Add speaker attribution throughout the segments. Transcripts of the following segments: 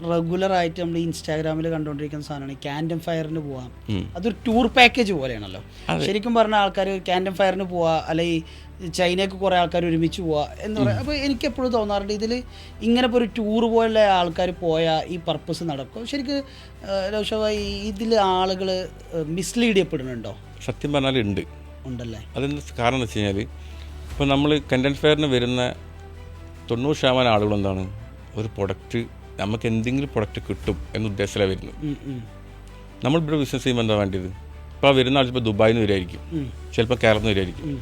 Speaker 1: റെഗുലറായിട്ട് നമ്മൾ ഇൻസ്റ്റാഗ്രാമിൽ കണ്ടുകൊണ്ടിരിക്കുന്ന സാധനമാണ് ക്യാൻഡം ഫയറിന് പോവാം. അതൊരു ടൂർ പാക്കേജ് പോലെയാണല്ലോ. ശരിക്കും പറഞ്ഞ ആൾക്കാർ ക്യാൻഡം ഫയറിന് പോവുക, അല്ലെങ്കിൽ ചൈനയ്ക്ക് കുറേ ആൾക്കാർ ഒരുമിച്ച് പോവുക എന്ന് പറയാം. അപ്പോൾ എനിക്ക് എപ്പോഴും തോന്നാറുണ്ട് ഇതിൽ ഇങ്ങനെ ഇപ്പോൾ ഒരു ടൂർ പോലെ ആൾക്കാർ പോയാൽ ഈ പർപ്പസ് നടക്കും. ശരിക്കും രോഷഭായി ഇതിൽ ആളുകൾ മിസ്ലീഡ് ചെയ്യപ്പെടുന്നുണ്ടോ?
Speaker 2: സത്യം പറഞ്ഞാൽ
Speaker 1: ഉണ്ടല്ലേ.
Speaker 2: അതിൻ്റെ കാരണം എന്ന് വെച്ച് കഴിഞ്ഞാൽ ഇപ്പോൾ നമ്മൾ കണ്ടന്റ് ഫെയറിന് വരുന്ന 90% ആളുകൾ എന്താണ്, ഒരു പ്രൊഡക്റ്റ് നമുക്ക് എന്തെങ്കിലും പ്രൊഡക്റ്റ് കിട്ടും എന്ന ഉദ്ദേശത്തിലാണ് വരുന്നത്. നമ്മളിവിടെ ബിസിനസ് ചെയ്യുമ്പോൾ എന്താ വേണ്ടത്? ഇപ്പോൾ വരുന്ന ആൾ ചിലപ്പോൾ ദുബായിൽ നിന്ന് വരികയായിരിക്കും, ചിലപ്പോൾ കേരളത്തിൽ നിന്ന് വരികയായിരിക്കും.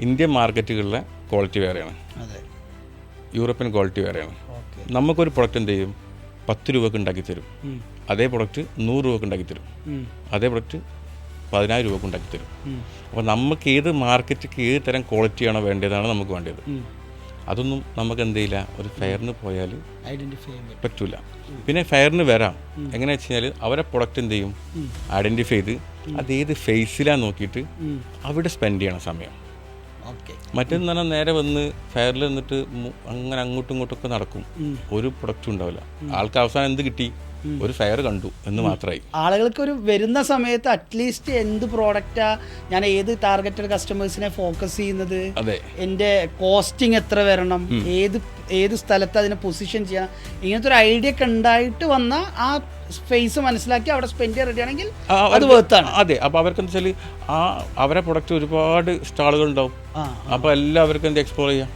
Speaker 2: ഇന്ത്യൻ മാർക്കറ്റുകളിലെ ക്വാളിറ്റി വേറെയാണ്, യൂറോപ്യൻ ക്വാളിറ്റി വേറെയാണ്. നമുക്കൊരു പ്രൊഡക്റ്റ് എന്ത് ചെയ്യും, 10 രൂപക്ക് ഉണ്ടാക്കി തരും. അതേ പ്രൊഡക്റ്റ് 100 രൂപക്ക് ഉണ്ടാക്കി തരും. അതേ പ്രൊഡക്റ്റ് 10,000 രൂപക്ക് ഉണ്ടാക്കി തരും. അപ്പോൾ നമുക്ക് ഏത് മാർക്കറ്റിക്ക് ഏത് തരം ക്വാളിറ്റിയാണോ വേണ്ടതാണ് നമുക്ക് വേണ്ടത്. അതൊന്നും നമുക്ക് എന്ത് ചെയ്യില്ല, ഒരു ഫെയറിന് പോയാൽ
Speaker 1: ഐഡന്റിഫൈ ചെയ്യാൻ
Speaker 2: പറ്റൂല. പിന്നെ ഫെയറിന് വരാം എങ്ങനെയാ വെച്ച് കഴിഞ്ഞാൽ അവരെ പ്രൊഡക്റ്റ് എന്ത് ചെയ്യും, ഐഡൻറ്റിഫൈ ചെയ്ത് അതേത് ഫേസിലാണ് നോക്കിയിട്ട് അവിടെ സ്പെൻഡ് ചെയ്യണം സമയം. മറ്റൊന്ന് പറഞ്ഞാൽ നേരെ വന്ന് ഫെയറിൽ നിന്നിട്ട് അങ്ങനെ അങ്ങോട്ടും ഇങ്ങോട്ടൊക്കെ നടക്കും, ഒരു പ്രൊഡക്റ്റും ഉണ്ടാവില്ല. ആൾക്ക് അവസാനം എന്ത് കിട്ടി, ഒരു ഫെയർ കണ്ടു എന്ന് മാത്രമായി.
Speaker 1: ആളുകൾക്ക് ഒരു വരുന്ന സമയത്ത് അറ്റ്ലീസ്റ്റ് എന്ത് പ്രോഡക്റ്റാ, ഞാൻ ഏത് ടാർഗറ്റഡ് കസ്റ്റമേഴ്സിനെ ഫോക്കസ് ചെയ്യുന്നത്, എൻ്റെ കോസ്റ്റിംഗ് എത്ര വരണം, ഏത് സ്ഥലത്ത് അതിനെ പൊസിഷൻ ചെയ്യണം, ഇങ്ങനത്തെ ഒരു ഐഡിയ ഒക്കെ ഉണ്ടായിട്ട് വന്ന ആ സ്പേസ് മനസ്സിലാക്കി അവിടെ സ്പെൻഡ് ചെയ്യാൻ റെഡി ആണെങ്കിൽ അത് വേർത്താണ്.
Speaker 2: അതെ. അപ്പോൾ അവർക്ക് എന്താ വെച്ചാൽ അവരെ പ്രൊഡക്റ്റ് ഒരുപാട് സ്റ്റാളുകൾ ഉണ്ടാവും. അപ്പോൾ എല്ലാവർക്കും എന്ത് എക്സ്പ്ലോർ ചെയ്യാം.